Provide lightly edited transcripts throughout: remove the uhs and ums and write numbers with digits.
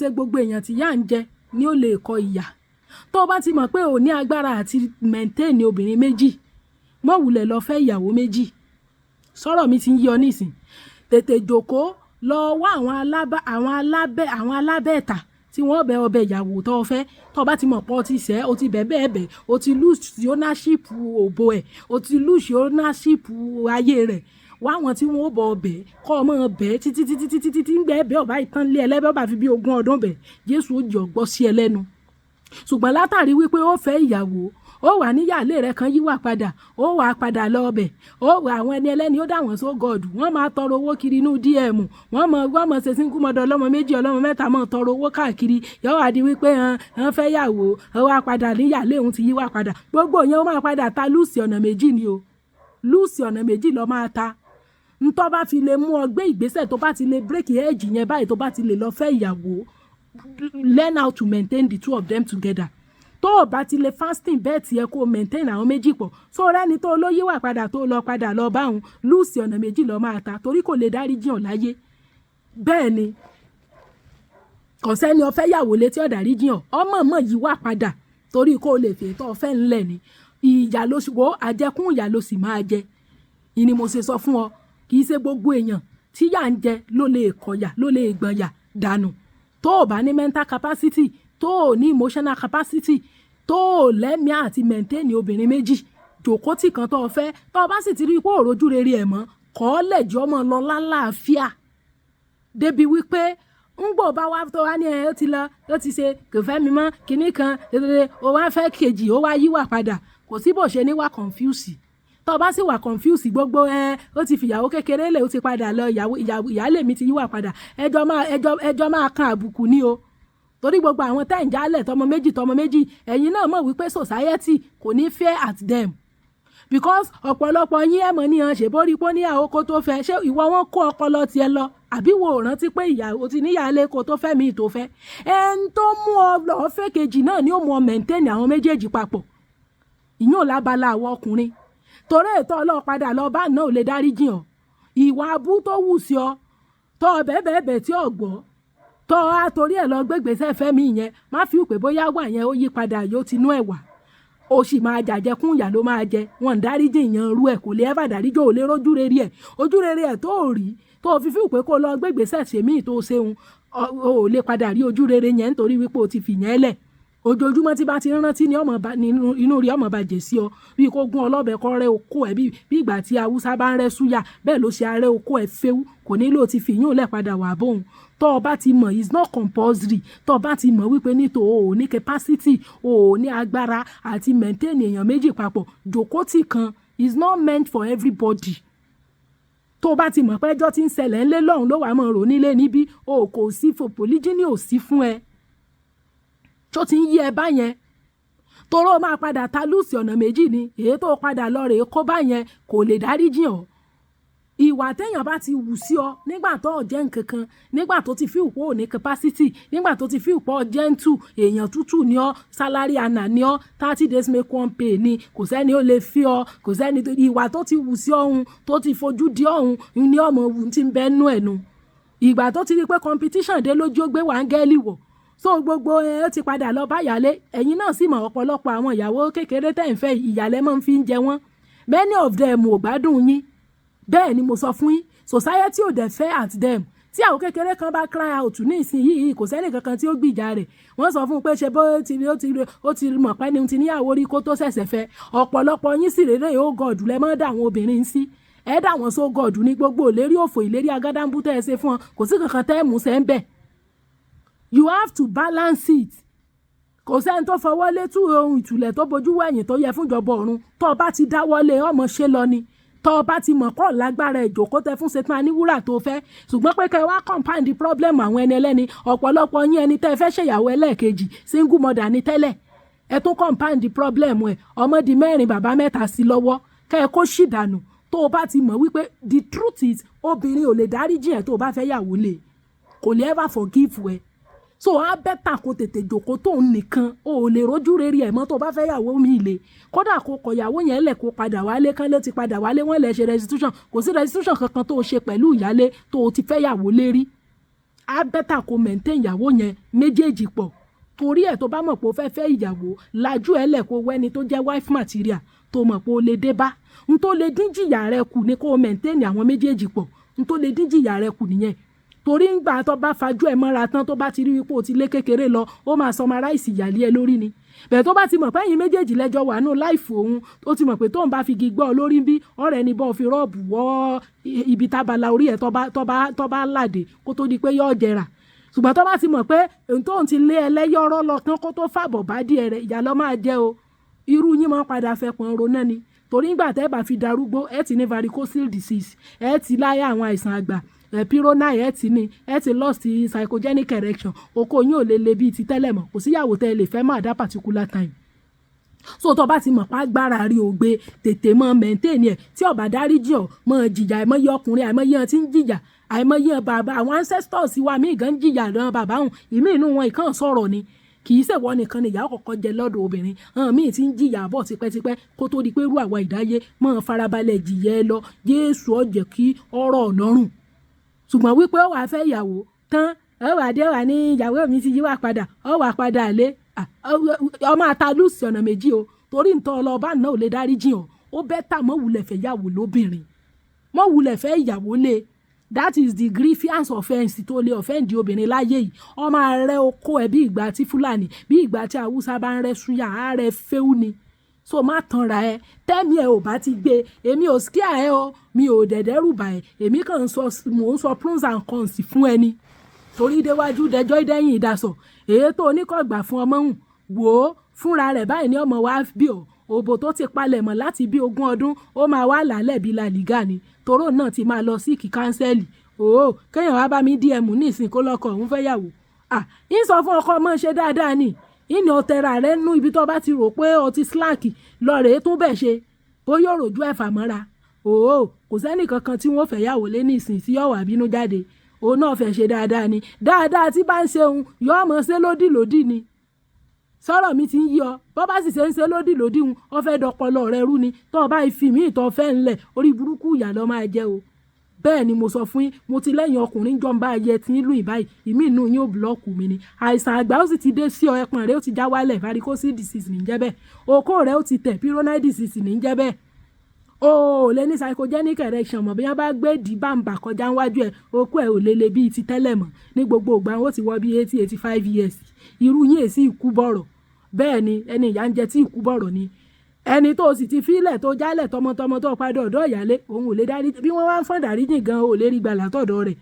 ṣe gbogbo èèyàn tí yà ń jẹ ni ó lè kọ ìyà tó bá ti mọ̀ pé ò ní agbára àti maintain obìnrin méjì mọ́ wulẹ̀ lọ fẹ́ ìyàwó méjì sọ̀rọ̀ mi ti ń yí ọ nísìn tètè jókòó lọ wá àwọn alábẹ́ẹ̀ta tí wọ́n bẹ ọbẹ̀ ìyàwó tó fẹ́ tó bá ti mọ̀ pọ̀ ti sẹ́ o ti bẹ̀bẹ̀ o ti lose ownership òbò ẹ̀ o ti lose ownership ayé rẹ̀ wá àwọn tí wọ́n bọ̀ ọbẹ̀ kọ́ ọmọ ọbẹ̀ títí ń gbẹ́ ẹbẹ̀ ọba ìtàn lé ẹlẹ́bẹ̀ ọba fi bí 20 ọdún bẹ̀ Jésù ó jọ gbọ́ sí ẹ lẹ́nu ṣùgbọ́n látàrí wípé ó fẹ́ ìyàwó ó wà níyàlé rẹ̀ kan yíwà padà ó wà padà lọ ọbẹ̀ ó wà àwọn ẹni ẹlẹ́ni ó dà wọ́n só gọ́ọ̀dù wọ́n máa tọrọ owó kiri inú DM wọ́n mọ̀ ṣe sínkú mọ́dọ̀ ọlọ́mọ méjì ọlọ́mọ mẹ́ta mọ̀ tọrọ owó káàkiri yóò wá di wípé hàn fẹ́ yàwó ó wà padà níyàlé òun ti yíwà padà gbogbo yẹn ó máa padà ta lùsì ọ̀nà méjì ni o lùsì ọ̀nà méjì lọ máa ta ntọ́ bá fi lè mú ọ gbé ìgbésẹ̀ tó bá ti lè bírèkì ẹ̀jì yẹn báyìí tó bá ti lè lọ fẹ́ ìyàwó learn how to maintain the two of them together tó o bá ti lè fasting bẹ́ẹ̀ tiẹ̀ kó o maintain àwọn méjì pọ̀ so rẹ́ni tó ló yíwà padà tó lọ padà lọ báwọn lùsì ọ̀nà méjì lọ máa ta torí kò lè dárí jiyàn láyé bẹ́ẹ̀ ni kò sẹ́ni ó fẹ́ yàwó létí ọ̀dárí jiyàn ọmọ yíwà padà torí kó o lè fèé tó o fẹ́ ńlẹ̀ ni ìyà ló sì wò àjẹkún ìyà ló sì máa jẹ ìní mo ṣe sọ fún ọ kì í ṣe gbogbo èèyàn tí yà ń jẹ ló lè kọ̀yà ló lè gbọ̀nyà dànù tó o bá ní mental capacity tó o ní emotional capacity tó o lẹ́mìí àti maintain obìnrin méjì jòkótì kan tó o fẹ́ tó o bá sì ti rí ipò òrojú rere ẹ̀ mọ́ kọ́ ọ lẹ̀jọ́ ọmọ lọ lálàáfíà débi wípé ń gbò bá wá tó wá ní ẹ ó ti lọ ó ti ṣe kò fẹ́ mi mọ́ kinní kan ó wá fẹ́ kejì ó wá yíwà padà kò sí bó ṣe ní wá confuse tó bá sì wà confuse gbogbo ó ti fìyàwó kékeré lẹ̀ ó ti padà lọ ìyálé mi ti yíwà padà ẹjọ́ máa kan àbùkù ní o torí gbogbo àwọn tẹ́ ń jálẹ̀ tọmọ méjì ẹ̀yin náà mọ̀ wípé society kò ní fair at them because ọ̀pọ̀lọpọ̀ yín ẹ̀mọ́ níyàn ṣèbórí pọ́ níyàwó kó tó fẹ́ ṣé ìwọ wọn kó ọpọlọ tiẹ̀ lọ àbí wo rántí pé ìyàwó ti níyàlé kó tó fẹ́ mi tó fẹ́ ẹni tó mú ọ lọ́ọ́ fẹ́ kejì náà ni ó mú ọ maintain àwọn méjèèjì papọ̀ ìyún ò lábala àwọn ọkùnrin torí ètò ọlọ́padà lọ bá náà ò lè dárí jìn ọ́ ìwà abú tó wù sí ọ tó bẹ́ẹ̀ tí ò gbọ́ tó a torí ẹ̀ lọ gbégbèsè fẹ́mi yẹn má fi pé bóyá wà yẹn ó yí padà yóò tinú ẹ̀ wà ó sì máa jàjẹ kún ìyà ló máa jẹ wọn dáríjì ìyẹn rú ẹ̀ kò lè ẹ́fà dáríjì ò lè rójú rere ẹ̀ ojú rere ẹ̀ tó rí tó fi pé kó lọ gbégbèsè sèmí tó ṣeun ò lè padà rí ojú rere yẹn nítorí wípé o ti fìyẹn lẹ̀ ojoojúmọ́ tí bá ti rántí ní inú rí ọmọ bàjẹ́ sí ọ bí kò gún ọlọ́bẹ kọ́ rẹ́ oko ẹ̀ bí ìgbà tí haúsá bá ń rẹ́ súyà bẹ́ẹ̀ ló ṣe arẹ́ oko ẹ̀ fẹ́wú kò nílò ti fìyún lẹ̀ padà wà bóun tó o bá ti mọ̀ is not compulsory tó o bá ti mọ̀ wípé ní tó o ò ní capacity o ò ní agbára àti maintain èèyàn méjì papọ̀ jòkótì kan is not meant for everybody tó o bá ti mọ̀ pé ẹjọ́ tí ń ṣẹlẹ̀ ńlẹ́ lọ́hùn ló wà mọ̀ rò nílé níbí o kò sí fò polygyny ò sí fún ẹ tó ti ń yí ẹ bá yẹn toró máa padà ta lùsì ọ̀nà méjì ni èyí tó padà lọ rèé kó bá yẹn kò lè dáríjì ọ́ ìwà téèyàn bá ti wù sí ọ nígbà tó ò jẹ́ nǹkan kan nígbà tó ti feel pé ò ní capacity nígbà tó ti feel pé ọ gentle èèyàn tútù ni ọ salary ana ni ọ 30 days make one pay ni kò sẹ́ni ó lè fi ọ kò sẹ́ni ìwà tó ti wù sí ọ̀hún tó ti fojú di ọ̀hún ni ọmọ wù ti ń bẹ́ nú ẹ̀nu ìgbà tó ti rí pé competition dé lójú ó gbé wàǹgẹ́lì wọ̀ so gbogbo ó ti padà lọ bá ìyálé ẹ̀yin náà sì mọ̀ ọ̀pọ̀lọpọ̀ àwọn ìyàwó kékeré tẹ́ ń fẹ́ ìyálé máa ń fi ń jẹ wọ́n many of them ò gbádùn yín bẹ́ẹ̀ ni mo sọ fún yín society ò dẹ̀ fẹ́ at them tí àwọn kékeré kan bá cry out ní ìsinyìí kò sẹ́ni kankan tí ó gbìjà rẹ̀ wọ́n sọ fún un pé ṣe bó ó ti mọ̀ pé ní ti níyàwó rí kó tó ṣẹ̀ṣẹ̀ fẹ́ ọ̀pọ̀lọpọ̀ yín sì rèé ó gọ̀ọ̀dù lẹ́ mọ́ dà àwọn obìnrin sí ẹ dà wọ́n so gọ̀ọ̀dù ní gbogbo ìlérí òfò ìlérí agádámbú tẹ́ ẹ ṣe fún wọn kò sí kankan tẹ́ ẹ mú sẹ́ ń bẹ̀ you have to balance it kò sẹ́ni tó fọwọ́ létú ohun ìtùlẹ̀ tó bojú wẹ̀yìn tó yẹ fún ìjọba ọ̀run tó o bá ti dáwọ́lé ọmọ ṣe lọ ni tó o bá ti mọ̀ kọ́ lágbára ìjòkó tẹ fún ṣetán aníwúrà tó fẹ́ ṣùgbọ́n pé kẹ́ wá compound the problem àwọn ẹni ẹlẹ́ni ọ̀pọ̀lọpọ̀ yín ẹni tẹ́ fẹ́ ṣèyàwó ẹlẹ́ẹ̀kejì single mother ni tẹ́lẹ̀ ẹ tún compound the problem ẹ̀ ọmọ di 4 bàbá 3 sí lọ́wọ́ kẹ́ ẹ kó ṣì dànù tó o bá ti mọ̀ wípé the truth is obìnrin ò lè dáríjì ẹ̀ tó o bá fẹ́ yàwó lé kò lè ever forgive ẹ so a bẹ́tà kó tètè jòkó tó ń nìkan o ò lè rójú rere ẹ̀ mọ́ tó bá fẹ́ yàwó mi lè kódà kó kọ̀yàwó yẹn lẹ̀ kó padà wálé kán ló ti padà wálé wọ́n lè ṣe restitution kò sí restitution kankan tó o ṣe pẹ̀lú ìyálé tó o ti fẹ́ yàwó lérí á bẹ́tà kó maintain ìyàwó yẹn méjèèjì pọ̀. Torí ẹ̀ tó bá mọ̀ pé ó fẹ́ fẹ́ ìyàwó lajú ẹ̀ lẹ̀ kó wẹ́ni tó jẹ́ wife material tó mọ̀ pé ó lè dé bá. N tó lè dín jìyà rẹ kù ni kó maintain àwọn méjèèjì pọ̀. N tó lè dín jìyà rẹ kù nìyẹn. Torí ńgbà tó bá fajú ẹ̀ mọ́ra tán tó bá ti rí wípé ó ti lé kékeré lọ ó máa summarize ìyàlé ẹ lórí ni. Bẹ́ẹ̀ tó bá ti mọ̀ pé ẹ̀yin méjèèjì lẹ́jọ́ wà nù láìfò òun ó ti mọ̀ pé tóun bá fi igi gbọ́ lórí bí ọ̀rẹ́ ni bọ́ fi rọ́ọ̀bù wọ́ ibi tábàlà orí ẹ̀ tó bá làdè kó tó di pé yóò jẹrà. Ṣùgbọ́n tó bá ti mọ̀ pé tóun ti lé ẹlẹ́yọ̀rọ̀ lọ tán kó tó fàbọ̀ bá díẹ̀ rẹ̀ ìyá lọ máa jẹ́ o. Irú yín máa padà fẹ́ pọn ro náà ni. Torí ńgbà tẹ́ bá fi darúgbó ẹ ti ní varicocele disease ẹ ti láyà àwọn àìsàn àgbà pyrrhonite ẹ ti ní ẹ ti lost psychogenic erection oko yín ò lè le bíi ti tẹ́lẹ̀ mọ́ kò síyàwó tẹ́ lè fẹ́ mọ́ at that particular time. So tó bá ti mọ̀ pa gbára rí ògbé tètè mọ́ maintain ẹ̀ tí ọ̀bà dáríjì ọ̀ mọ́ jìyà àìmọye ọkùnrin àìmọye ẹ̀ tí ń jìyà àìmọye bàbá àwọn ancestors wa míì gan jìyà lọ́wọ́ bàbá hùn ìmí inú wọn ìkàn sọ̀rọ̀ ni kì í ṣèwọ nìkan ni ìyá kọ̀ọ̀kan jẹ lọ́dọ̀ obìnrin míì tí ń jìyà bọ̀ tipẹ́tipẹ́ kó tó di pé irú àwa ìdáyé mọ́ farabalẹ̀ jìyà ẹ lọ Jésù ó jẹ́ kí ọ̀rọ̀ ọ̀nọ́rùn. Ṣùgbọ́n wípé ó wàá fẹ́ ìyàwó tán ó wàá dé wà ní ìyàwó mi ti yíwà padà ó wàá padà lé ọmọ àtàlùsì ọ̀nà méjì o torí ntọ́ ọlọ́ọ̀bá náà ò lè dáríjì ọ́ ó bẹ́tà mọ́ wulẹ̀ fẹ́ ìyàwó lóbìnrin mọ́ wulẹ̀ fẹ́ ìyàwó lé that is the grievance offence tó lè offend obìnrin láyé yìí ọmọ rẹ oko ẹ bí ìgbà tí Fúlàní bí ìgbà tí Haúsá bá ń rẹ súyà á rẹ fẹ́ù ni so má tanra ẹ tẹ́mi ẹ ò bá ti gbé èmi ò scare ẹ o mi ò dẹ̀dẹ́rù bà ẹ èmi kàn ń sọ pros and cons fún ẹni torí déwájú dẹjọ́ ìdẹ́yìn ìdásọ̀ èyí tó oníkọ̀gbà fún ọmọ hùn wò ó fúnra rẹ̀ báyìí ní ọmọ wa bí ọ òbò tó ti palẹ̀mọ́ láti bí 20 ọdún ó máa wá làálẹ̀ bí La Liga ni toró náà ti máa lọ síìkì kánsẹ́lì kéèyàn wá bá mi DM nísìn kó lọ́kọ̀ òun fẹ́ yàwó ń sọ fún ọkọ ọmọ ṣe dáadáa ni ìní ọ̀tẹ̀ra rẹ̀ nú ibi tó bá ti rò pé o ti slack lọ rèé tún bẹ̀ ṣe bó yóò rojú ẹ̀fà mọ́ra kò sẹ́nì kankan tí wọ́n fẹ́ yàwó lé nísìn tí yóò wà bínú jáde òun náà fẹ́ ṣe dáadáa ni dáadáa tí bá ń ṣe òun yóò mọ̀ ṣe lódìlódì ni sọ̀rọ̀ mi ti ń yí ọ bọ́ bá sì ṣe ń ṣe lódìlódì ń ọ fẹ́ dọpọlọ rẹ rú ni tó o bá fi mí ìtọ́ fẹ́ ńlẹ̀ orí burúkú ìyá lọ máa jẹ́ o bẹ́ẹ̀ ni mo sọ fún yín mo ti lẹ́yìn ọkùnrin jọ ń bá ayẹ tí ń lù ìbáyìí ìmí inú yín ò búlọ́ọ̀kù mi ni àìsàn àgbà ó sì ti dé sí ọ ẹpọ̀n rẹ ó ti já wálẹ̀ varicocele disease ní jẹ́ bẹ́ẹ̀ okó rẹ ó ti tẹ̀ pyrrhonite disease ní jẹ́ bẹ́ẹ̀ o lè ní psychogenic erection mọ̀ bí wọ́n bá gbé di bàǹbà kọjá níwájú ẹ̀ okó ẹ̀ ò lele bíi ti tẹ́lẹ̀ mọ̀ ní gbogbo ìgbà ó ti wọ bí 80-85 years irú yín èsì ìkú bọ̀rọ̀ bẹ́ẹ̀ ni ẹni ìyá ń jẹ tí ìkú bọ̀rọ̀ ni ẹni tó sì ti fílẹ̀ tó jálẹ̀ tọmọtọmọ tó padà ọ̀dọ̀ ìyálé òun ò lè dárí bí wọ́n wá ń fọ́n dáríjì gan ò lè rí gbà látọ̀dọ̀ rẹ̀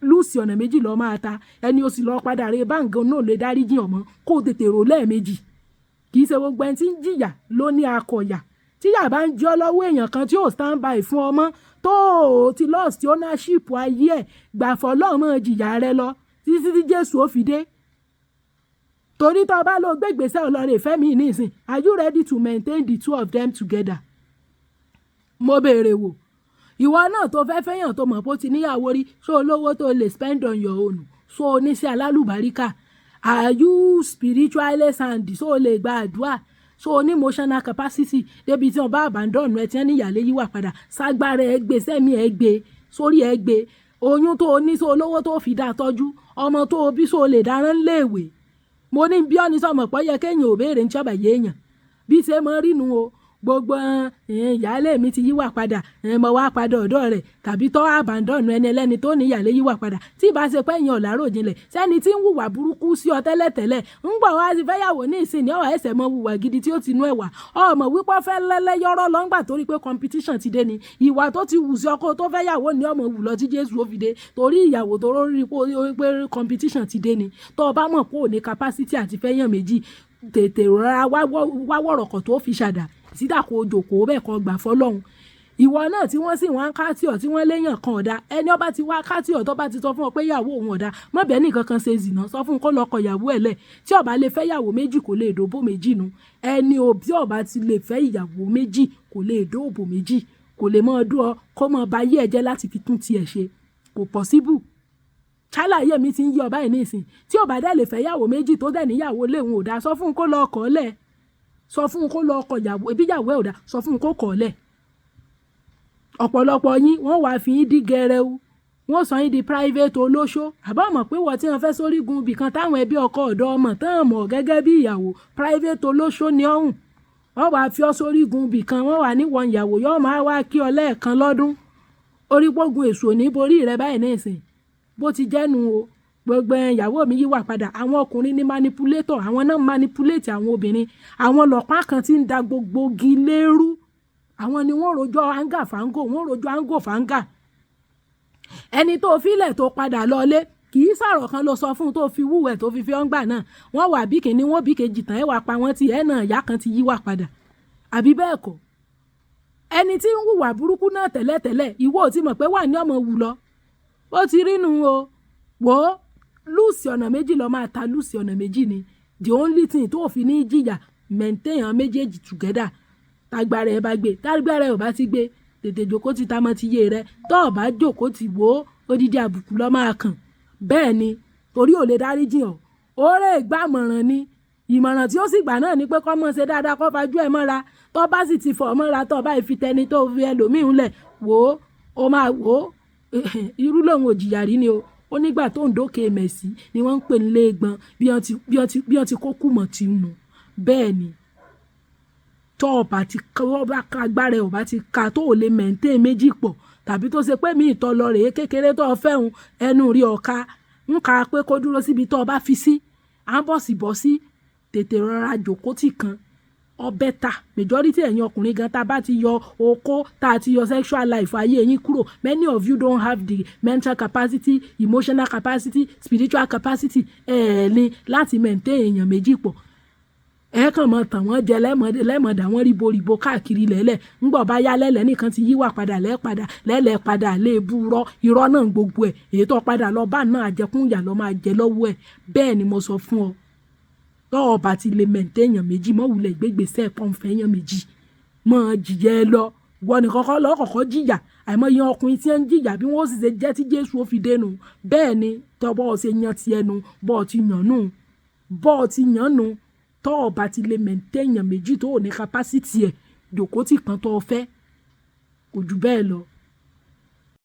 lùsì ọ̀nà méjì lọ́ọ́ máa ta ẹni ó sì lọ́ọ́ padà rè báǹgàn náà lè dáríjì ọmọ kó tètè rò lẹ́ẹ̀mejì kì í ṣe gbogbo ẹni tí ń jìyà ló ní akọ̀yà tíyà bá ń jọ́ lọ́wọ́ èèyàn kan tí ò stand by fún ọmọ tó ti lost ownership ayé ẹ̀ gbàfọ́ lọ́mọ jìyà rẹ lọ títí tí Jésù ó fi dé torí tó bá lọ gbé ìgbésẹ̀ ọlọ́rẹ̀ ìfẹ́ mi nísìn are you ready to maintain the two of them together? Mo béèrè wò ìwọ náà tó fẹ́ fẹ́yàn tó mọ̀ pé ó ti níyàwó rí ṣó olówó tó lè spend on your own ṣó oníṣẹ́ alálùbáríkà are you spiritually sound ṣó o lè gba àdúrà ṣó o ní emotional capacity débi tí wọn bá abandon ẹ tí wọn níyàlé yíwà padà ságbára ẹ gbé sẹ́mi ẹ gbé sórí ẹ gbé oyún tó o ní ṣó olówó tó fi dá tọ́jú ọmọ tó o bí ṣó o lè dáràn léèwé mo ní bí ọ́ni sọ̀mọ̀ pọ̀ yẹ kéèyàn ò béèrè ń ṣọ́bà yéèyàn bí ṣe mọ́ rínu o gbogbo ìyáálé mi ti yíwà padà mo wá padà ọ̀dọ̀ rẹ̀ tàbí tọ́ àbàndọ̀nù ẹni ẹlẹ́ni tó ní ìyáálé yíwà padà tí ìbá ṣe pé èèyàn ọ̀làrò jinlẹ̀ sẹ́ni tí ń hùwà burúkú sí ọ tẹ́lẹ̀tẹ́lẹ̀ ń gbọ̀ wá sí fẹ́yàwó ní ìsìn ní ọ̀wà ẹsẹ̀ mọ hùwà gidi tí ó ti nú ẹ̀wà ọmọ wípé fẹ́ lẹ́lẹ́yọ́rọ́ lọ́ngbà torí pé competition ti dé ni ìwà tó ti wù sí ọkọ tó fẹ́yàwó ní ọmọ wù lọ tí Jésù ó fi dé torí ìyàwó tó rí pé competition ti dé ni tó o bá mọ̀ pé ò ní capacity àti fẹ́yàn méjì tètè rọra wá wọ̀rọ̀kọ̀ tó fi ṣàdá sídà kó jòkó bẹ́ẹ̀ kan gbà fọlọ́hún ìwọ náà tí wọ́n sì wọ́n ká tí ọ̀ tí wọ́n léyàn kan ọ̀dà ẹni ọba ti wá ká tí ọ̀ tó bá ti sọ fún ọ pé ìyàwó òun ọ̀dà mọ̀bẹ́ nìkan kan ṣe zìnà sọ fún kó lọ́kọ ìyàwó ẹ̀ lẹ̀ tí ọba lè fẹ́ ìyàwó méjì kò lè dòbò méjì nu ẹni òbí ọba ti lè fẹ́ ìyàwó méjì kò lè dòbò méjì kò lè mọ́ ọdún ọ kó mọ́ ba yé ẹ̀jẹ̀ láti fi tún tiẹ̀ ṣe kò possible ṣàlàyé mi ti ń yí ọba yìí nísìn tí ọba dẹ̀ lè fẹ́ ìyàwó méjì tó dẹ̀ níyàwó léwu ọ̀dà sọ fún kó lọ́kọ lẹ̀ sọ fún kó lọ́kọ ìyàwó ẹbí ìyàwó ẹ̀ ọ̀dà sọ fún kó kọ̀ lẹ̀ ọ̀pọ̀lọpọ̀ yín wọ́n wàá fi yín dí gẹrẹwu wọ́n sọ yín di private olóṣó àbá mọ̀ pé wọ́n tí wọ́n fẹ́ sórí gun ibì kan táwọn ẹbí ọkọ ọ̀dọ́ ọmọ tán mọ̀ gẹ́gẹ́ bí ìyàwó private olóṣó ni ọ̀hún wọ́n wàá fi ọ́ sórí gun ibì kan wọ́n wà níwọ̀n ìyàwó yóò máa wá kí ọ lẹ́ẹ̀kan lọ́dún orí gbógun èso ní borí rẹ báyìí ní ìsìn bó ti jẹ́nu o gbogbo ìyàwó mi yíwà padà àwọn ọkùnrin ní manipulator àwọn náà manipulate àwọn obìnrin àwọn lọ́pàá kan tí ń da gbogbo igi lérú àwọn ni wọ́n rojọ́ anga fango wọ́n rojọ́ ango fanga ẹni tó filẹ̀ tó padà lọlé kì í sọ̀rọ̀ kan ló sọ fún un tó fi wúwẹ̀ tó fi ọ́ngbà náà wọ́n wà bí kìíní wọ́n bí kejì tán ẹ̀ wà pa wọ́n ti ẹ̀ náà ìyá kan ti yíwà padà àbí bẹ́ẹ̀ kọ́ ẹni tí ń hùwà burúkú náà tẹ́lẹ̀tẹ́lẹ̀ ìwọ ò ti mọ̀ pé wà ní ọmọ wù lọ ó ti rínu o wò ó lùsì ọ̀nà méjì lọ máa ta lùsì ọ̀nà méjì ni the only thing tó fi ní jìyà maintain àwọn méjèèjì together tágbára ẹ bá gbé tágbára ẹ ò bá ti gbé tètè jòkó ti ta mọ́ ti yé rẹ tó o bá jòkó ti wò ó odidi àbùkù lọ́ máa kàn bẹ́ẹ̀ ni torí ò lè dáríjì ọ́ oore ìgbàmọ̀ràn ni ìmọ̀ràn tí ó sì gbà náà ni pé kó mọ̀ ṣe dáadáa kó fajú ẹ̀ mọ́ra tó bá sì ti fọ̀ mọ́ra tó bá fi tẹni tó fi ẹlòmíín lẹ̀ wò ó máa wò ó irú lòun ò jìyà rí ni o ó nígbà tó ń dókè mẹ̀sí ni wọ́n ń pè ní léegbọn bí wọ́n ti kó kùmọ̀ tí ń nù bẹ́ẹ̀ ni tó ọba ti agbára ọba ti ka tó ò lè mẹ̀ǹtẹ́ méjì pọ̀ tàbí tó ṣe pé mi ìtọ́ lọ rèé kékeré tó fẹ́hùn ẹnu rí ọ̀ka ń ka pé kó dúró síbi tó ọba fi sí à ń bọ̀ sí bọ́ sí tètè rọra jòkó tì kan ọbẹ̀ ta majority ẹ̀yin ọkùnrin gan tá a bá ti yọ okó tá a ti yọ sexual life ayé yín kúrò many of you don't have the mental capacity emotional capacity spiritual capacity ní láti maintain èèyàn méjì pọ̀ ẹ kàn mọ tàn wọ́n jẹ lẹ́mọ̀dà wọ́n ríboríbo káàkiri lẹ́lẹ̀ ńgbọ̀ bá yá lẹ́lẹ̀ nìkan ti yíwà padà lẹ́lẹ̀ padà léèbú irọ́ náà gbogbo ẹ̀ èyí tó padà lọ bá náà àjẹkún ìyà lọ́ máa jẹ lọ́wọ́ ẹ̀ bẹ́ẹ̀ ni mo sọ fún ọ tọ́ ọba ti lè mẹ̀ǹtẹ́ èèyàn méjì mọ́ wulẹ̀ gbégbèsè pọ́nfẹ́ èèyàn méjì mọ́ jìyà ẹ lọ wọ́n ní kọ́kọ́ lọ́ kọ́kọ́ jìyà àìmọye ọkùnrin tí ń jìyà bí wọ́n sì ṣe jẹ́ tí Jésù ó fi dénú bẹ́ẹ̀ ni tọ́ bọ́ọ̀ ṣe yan ti ẹnu bọ́ọ̀ ti yàn nù tọ́ ọba ti lè mẹ̀ǹtẹ́ èèyàn méjì tó ò ní kapásítì ẹ̀ jòkó tì kan tó fẹ́ kò jù bẹ́ẹ̀ lọ.